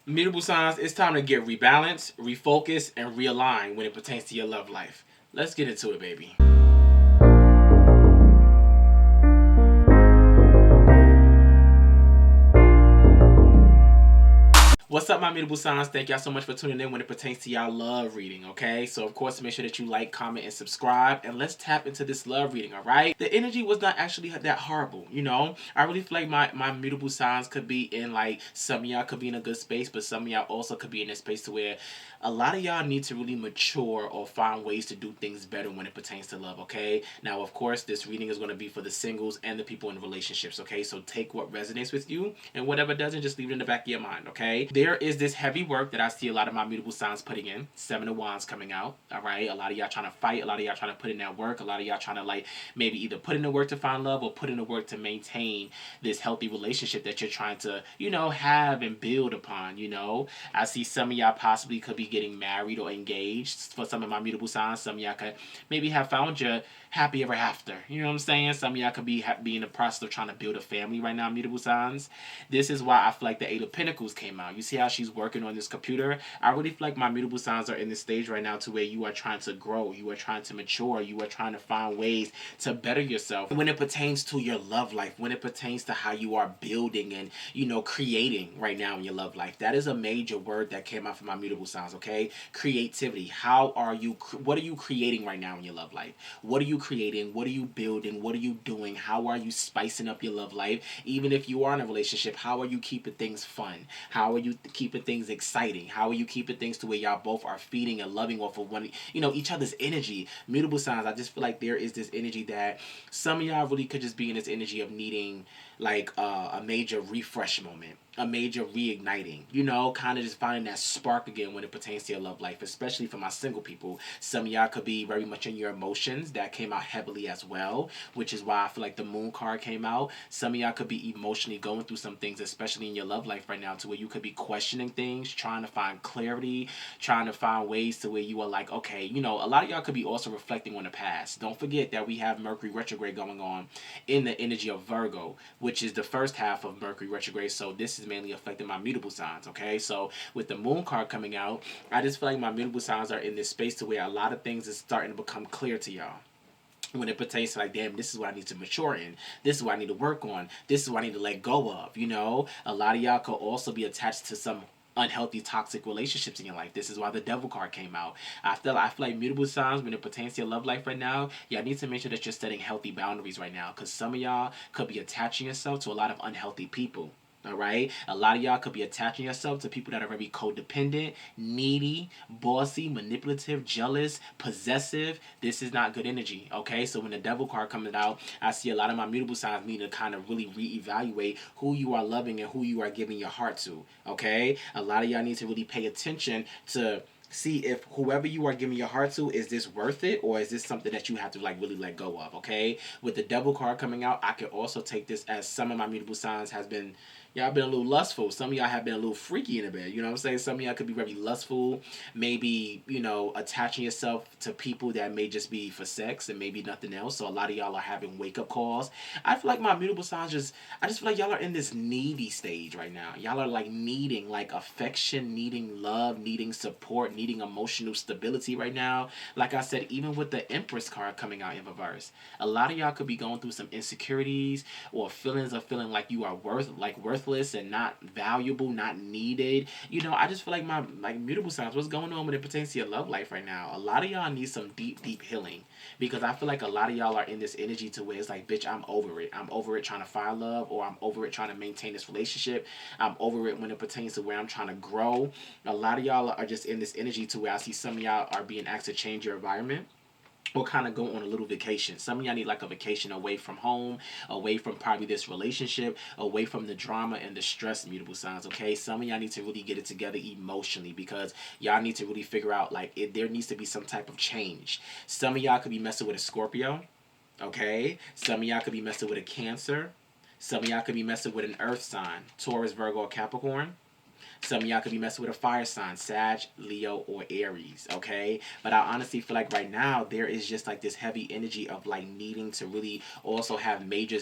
Mutable signs, it's time to get rebalanced, refocused, and realigned when it pertains to your love life. Let's get into it, baby. What's up, my mutable signs? Thank y'all so much for tuning in when it pertains to y'all love reading, okay? So, of course, make sure that you like, comment, and subscribe, and let's tap into this love reading, all right? The energy was not actually that horrible, you know? I really feel like my mutable signs could be in, like, some of y'all could be in a good space, but some of y'all also could be in a space to where a lot of y'all need to really mature or find ways to do things better when it pertains to love, okay? Now, of course, this reading is going to be for the singles and the people in relationships, okay? So take what resonates with you, and whatever doesn't, just leave it in the back of your mind, okay? There is this heavy work that I see a lot of my mutable signs putting in. Seven of Wands coming out, all right? A lot of y'all trying to fight. A lot of y'all trying to put in that work. A lot of y'all trying to, like, maybe either put in the work to find love or put in the work to maintain this healthy relationship that you're trying to, have and build upon, I see some of y'all possibly could be getting married or engaged. For some of my mutable signs, some of y'all could maybe have found your happy ever after. You know what I'm saying? Some of y'all could be in the process of trying to build a family right now, mutable signs. This is why I feel like the Eight of Pentacles came out. You see how she's working on this computer? I really feel like my mutable signs are in this stage right now to where you are trying to grow, you are trying to mature, you are trying to find ways to better yourself when it pertains to your love life, when it pertains to how you are building and, creating right now in your love life. That is a major word that came out from my mutable signs, okay? Creativity. What are you creating right now in your love life? What are you creating? What are you building? What are you doing? How are you spicing up your love life? Even if you are in a relationship, how are you keeping things fun? How are you keeping things exciting? How are you keeping things to where y'all both are feeding and loving off of each other's energy? Mutable signs, I just feel like there is this energy that some of y'all really could just be in this energy of needing like a major refresh moment, a major reigniting, kind of just finding that spark again when it pertains to your love life, especially for my single people. Some of y'all could be very much in your emotions. That came out heavily as well, which is why I feel like the moon card came out. Some of y'all could be emotionally going through some things, especially in your love life right now, to where you could be questioning things, trying to find clarity, trying to find ways to where you are like, okay, a lot of y'all could be also reflecting on the past. Don't forget that we have Mercury retrograde going on in the energy of Virgo, which is the first half of Mercury retrograde. So this is mainly affecting my mutable signs, okay? So with the moon card coming out, I just feel like my mutable signs are in this space to where a lot of things is starting to become clear to y'all when it pertains to like, damn, this is what I need to mature in. This is what I need to work on. This is what I need to let go of. A lot of y'all could also be attached to some unhealthy, toxic relationships in your life. This is why the devil card came out. I feel like mutable signs when it pertains to your love life right now, y'all need to make sure that you're setting healthy boundaries right now, because some of y'all could be attaching yourself to a lot of unhealthy people. All right, a lot of y'all could be attaching yourself to people that are very codependent, needy, bossy, manipulative, jealous, possessive. This is not good energy. Okay, so when the devil card comes out, I see a lot of my mutable signs need to kind of really reevaluate who you are loving and who you are giving your heart to. Okay, a lot of y'all need to really pay attention to see if whoever you are giving your heart to, is this worth it, or is this something that you have to like really let go of. Okay, with the devil card coming out, I could also take this as some of my mutable signs has been, y'all been a little lustful. Some of y'all have been a little freaky in the bed. You know what I'm saying? Some of y'all could be very lustful. Maybe, attaching yourself to people that may just be for sex and maybe nothing else. So a lot of y'all are having wake up calls. I feel like my mutable signs I just feel like y'all are in this needy stage right now. Y'all are like needing like affection, needing love, needing support, needing emotional stability right now. Like I said, even with the Empress card coming out in reverse, a lot of y'all could be going through some insecurities or feelings of feeling like you are worthless and not valuable, not needed. I just feel like my like mutable signs. What's going on when it pertains to your love life right now? A lot of y'all need some deep, deep healing, because I feel like a lot of y'all are in this energy to where it's like, bitch, I'm over it. I'm over it trying to find love, or I'm over it trying to maintain this relationship. I'm over it when it pertains to where I'm trying to grow. A lot of y'all are just in this energy to where I see some of y'all are being asked to change your environment or kind of go on a little vacation. Some of y'all need like a vacation away from home, away from probably this relationship, away from the drama and the stress, mutable signs, okay? Some of y'all need to really get it together emotionally, because y'all need to really figure out like there needs to be some type of change. Some of y'all could be messing with a Scorpio, okay? Some of y'all could be messing with a Cancer. Some of y'all could be messing with an earth sign, Taurus, Virgo, or Capricorn. Some of y'all could be messing with a fire sign, Sag, Leo, or Aries, okay? But I honestly feel like right now there is just like this heavy energy of like needing to really also have major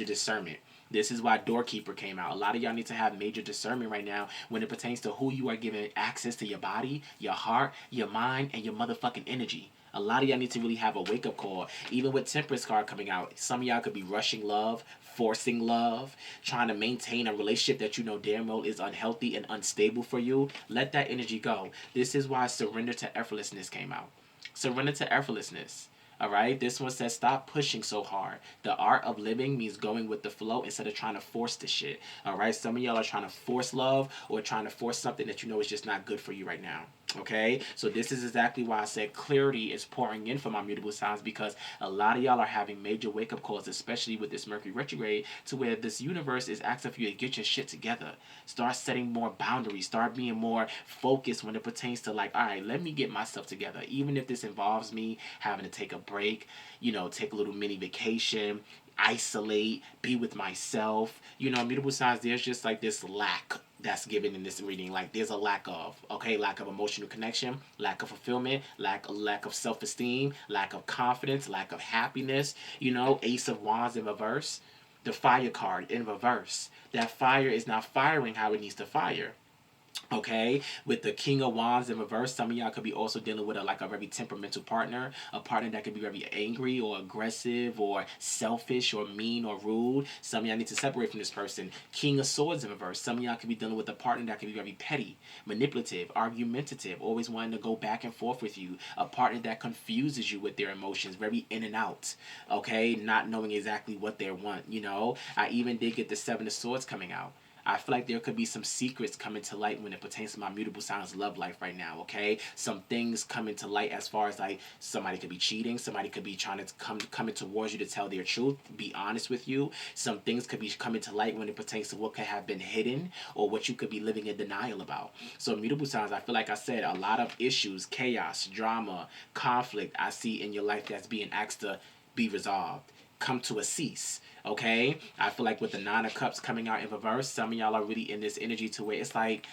discernment. This is why Doorkeeper came out. A lot of y'all need to have major discernment right now when it pertains to who you are giving access to your body, your heart, your mind, and your motherfucking energy. A lot of y'all need to really have a wake up call. Even with Temperance card coming out, some of y'all could be rushing love, forcing love, trying to maintain a relationship that you know damn well is unhealthy and unstable for you. Let that energy go. This is why Surrender to Effortlessness came out. Surrender to effortlessness. All right. This one says stop pushing so hard. The art of living means going with the flow instead of trying to force the shit. All right. Some of y'all are trying to force love or trying to force something that you know is just not good for you right now. Okay, so this is exactly why I said clarity is pouring in for my mutable signs, because a lot of y'all are having major wake up calls, especially with this Mercury retrograde, to where this universe is asking for you to get your shit together. Start setting more boundaries. Start being more focused when it pertains to, like, all right, let me get myself together. Even if this involves me having to take a break, you know, take a little mini vacation, isolate, be with myself. You know, mutable signs, there's just like this lack that's given in this reading. Like there's a lack of, okay, lack of emotional connection, lack of fulfillment, lack of self-esteem, lack of confidence, lack of happiness. You know, Ace of Wands in reverse, the Fire card in reverse. That fire is not firing how it needs to fire. Okay, with the King of Wands in reverse, some of y'all could be also dealing with a very temperamental partner, a partner that could be very angry or aggressive or selfish or mean or rude. Some of y'all need to separate from this person. King of Swords in reverse, some of y'all could be dealing with a partner that could be very petty, manipulative, argumentative, always wanting to go back and forth with you. A partner that confuses you with their emotions, very in and out. Okay, not knowing exactly what they want. You know, I even did get the Seven of Swords coming out. I feel like there could be some secrets coming to light when it pertains to my mutable signs love life right now, okay? Some things coming to light as far as like somebody could be cheating, somebody could be trying to coming towards you to tell their truth, be honest with you. Some things could be coming to light when it pertains to what could have been hidden or what you could be living in denial about. So mutable signs, I feel like I said, a lot of issues, chaos, drama, conflict I see in your life that's being asked to be resolved, come to a cease. Okay, I feel like with the Nine of Cups coming out in reverse, some of y'all are really in this energy to where it's like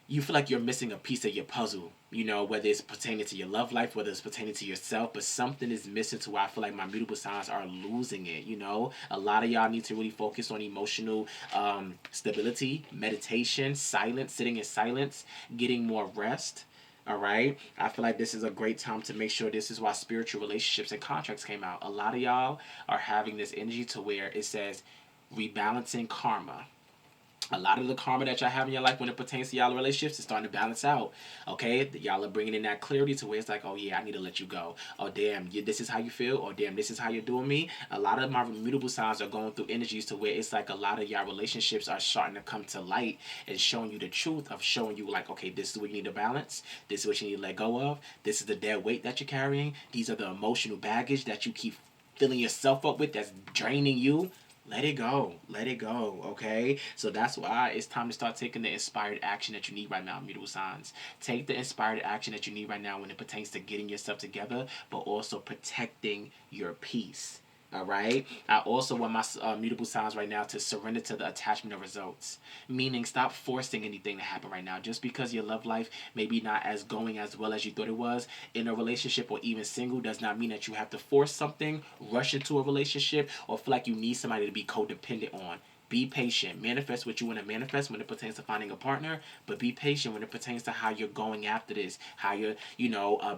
you feel like you're missing a piece of your puzzle. You know, whether it's pertaining to your love life, whether it's pertaining to yourself, but something is missing to where I feel like my mutable signs are losing it. You know, a lot of y'all need to really focus on emotional stability, meditation, silence, sitting in silence, getting more rest. All right. I feel like this is a great time to make sure. This is why spiritual relationships and contracts came out. A lot of y'all are having this energy to where it says rebalancing karma. A lot of the karma that y'all have in your life when it pertains to y'all relationships is starting to balance out. Okay, y'all are bringing in that clarity to where it's like, oh yeah, I need to let you go. Oh damn, this is how you feel. Oh damn, this is how you're doing me. A lot of my mutable signs are going through energies to where it's like a lot of y'all relationships are starting to come to light and showing you the truth of showing you like, okay, this is what you need to balance. This is what you need to let go of. This is the dead weight that you're carrying. These are the emotional baggage that you keep filling yourself up with that's draining you. Let it go. Let it go. Okay? So that's why it's time to start taking the inspired action that you need right now, mutable signs. Take the inspired action that you need right now when it pertains to getting yourself together, but also protecting your peace. All right. I also want my mutable signs right now to surrender to the attachment of results, meaning stop forcing anything to happen right now. Just because your love life may be not as going as well as you thought it was in a relationship or even single, does not mean that you have to force something, rush into a relationship, or feel like you need somebody to be codependent on. Be patient. Manifest what you want to manifest when it pertains to finding a partner, but be patient when it pertains to how you're going after this, how you're,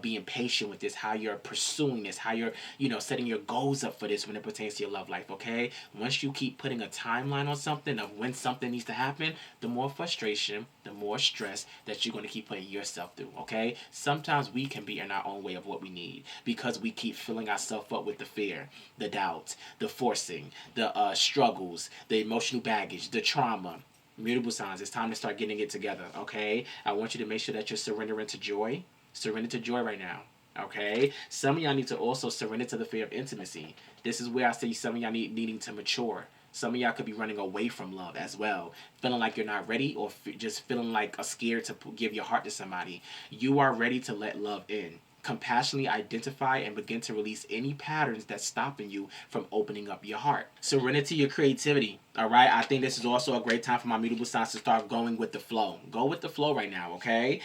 being patient with this, how you're pursuing this, how you're, setting your goals up for this when it pertains to your love life, okay? Once you keep putting a timeline on something of when something needs to happen, the more frustration, the more stress that you're going to keep putting yourself through, okay? Sometimes we can be in our own way of what we need because we keep filling ourselves up with the fear, the doubt, the forcing, the struggles, the emotional baggage, the trauma. Mutable signs, it's time to start getting it together, okay? I want you to make sure that you're surrendering to joy. Surrender to joy right now, okay? Some of y'all need to also surrender to the fear of intimacy. This is where I see some of y'all needing to mature. Some of y'all could be running away from love as well, feeling like you're not ready or just feeling like scared to give your heart to somebody. You are ready to let love in. Compassionately identify and begin to release any patterns that's stopping you from opening up your heart. Surrender to your creativity. All right, I think this is also a great time for my mutable signs to start going with the flow. Go with the flow right now, okay?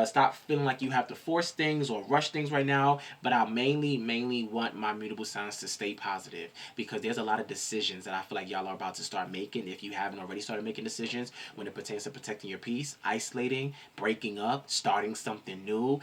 Stop feeling like you have to force things or rush things right now. But I mainly want my mutable signs to stay positive, because there's a lot of decisions that I feel like y'all are about to start making. If you haven't already started making decisions when it pertains to protecting your peace, isolating, breaking up, starting something new,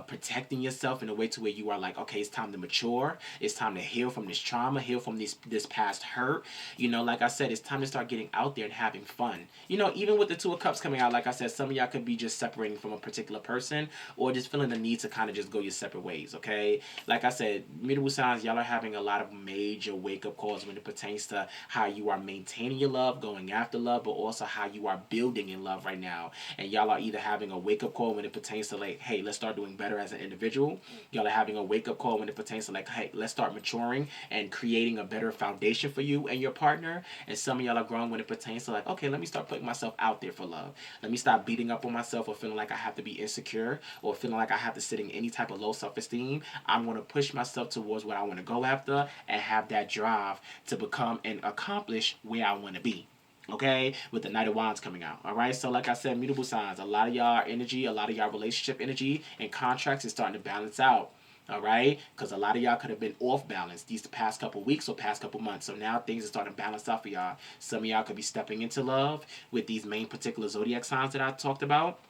protecting yourself in a way to where you are like, okay, it's time to mature. It's time to heal from this trauma, heal from this past hurt. Like I said, it's time to start getting out there and having fun. Even with the Two of Cups coming out, like I said, some of y'all could be just separating from a particular person, or just feeling the need to kind of just go your separate ways, okay? Like I said, mutable signs, y'all are having a lot of major wake-up calls when it pertains to how you are maintaining your love, going after love, but also how you are building in love right now. And y'all are either having a wake-up call when it pertains to like, hey, let's start doing better as an individual. Y'all are having a wake-up call when it pertains to like, hey, let's start maturing and creating a better foundation for you and your partner. And some of y'all are growing when it pertains to like, okay, let me start putting myself out there for love. Let me stop beating up on myself or feeling like I have to be insecure or feeling like I have to sit in any type of low self-esteem. I'm going to push myself towards what I want to go after and have that drive to become and accomplish where I want to be. Okay, with the Knight of Wands coming out. All right, so like I said, mutable signs. A lot of y'all energy, a lot of y'all relationship energy and contracts is starting to balance out. All right, because a lot of y'all could have been off balance these past couple weeks or past couple months. So now things are starting to balance out for y'all. Some of y'all could be stepping into love with these main particular zodiac signs that I talked about.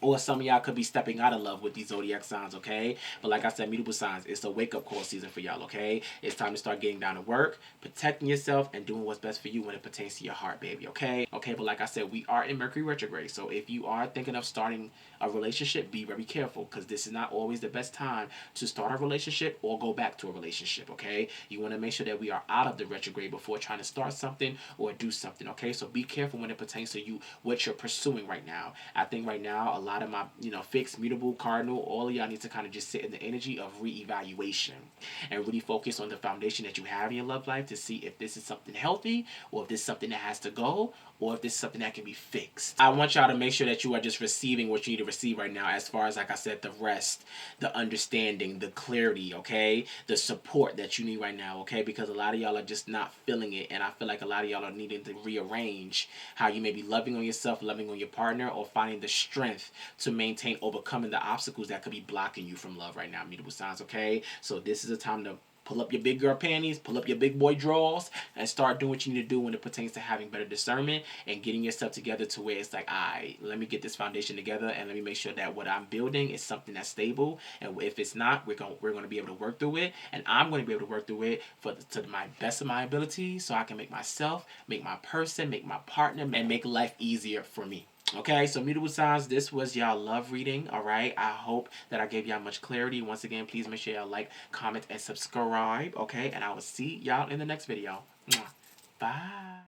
Or some of y'all could be stepping out of love with these zodiac signs, okay? But like I said, mutable signs, it's a wake-up call season for y'all, okay? It's time to start getting down to work, protecting yourself, and doing what's best for you when it pertains to your heart, baby, okay? Okay, but like I said, we are in Mercury retrograde, so if you are thinking of starting a relationship, be very careful, because this is not always the best time to start a relationship or go back to a relationship, okay? You want to make sure that we are out of the retrograde before trying to start something or do something, okay? So be careful when it pertains to you, what you're pursuing right now. I think right now, a lot of my, fixed, mutable, cardinal, all of y'all need to kind of just sit in the energy of reevaluation and really focus on the foundation that you have in your love life to see if this is something healthy or if this is something that has to go or if this is something that can be fixed. I want y'all to make sure that you are just receiving what you need to receive right now, as far as, like I said, the rest, the understanding, the clarity, okay? The support that you need right now, okay? Because a lot of y'all are just not feeling it, and I feel like a lot of y'all are needing to rearrange how you may be loving on yourself, loving on your partner, or finding the strength to maintain overcoming the obstacles that could be blocking you from love right now, mutable signs, okay? So this is a time to pull up your big girl panties, pull up your big boy drawers, and start doing what you need to do when it pertains to having better discernment and getting yourself together to where it's like, all right, let me get this foundation together and let me make sure that what I'm building is something that's stable. And if it's not, we're going to be able to work through it, and I'm going to be able to work through it to my best of my ability, so I can make myself, make my person, make my partner, and make life easier for me. Okay, so mutable signs, this was y'all love reading, all right? I hope that I gave y'all much clarity. Once again, please make sure y'all like, comment, and subscribe, okay? And I will see y'all in the next video. Bye.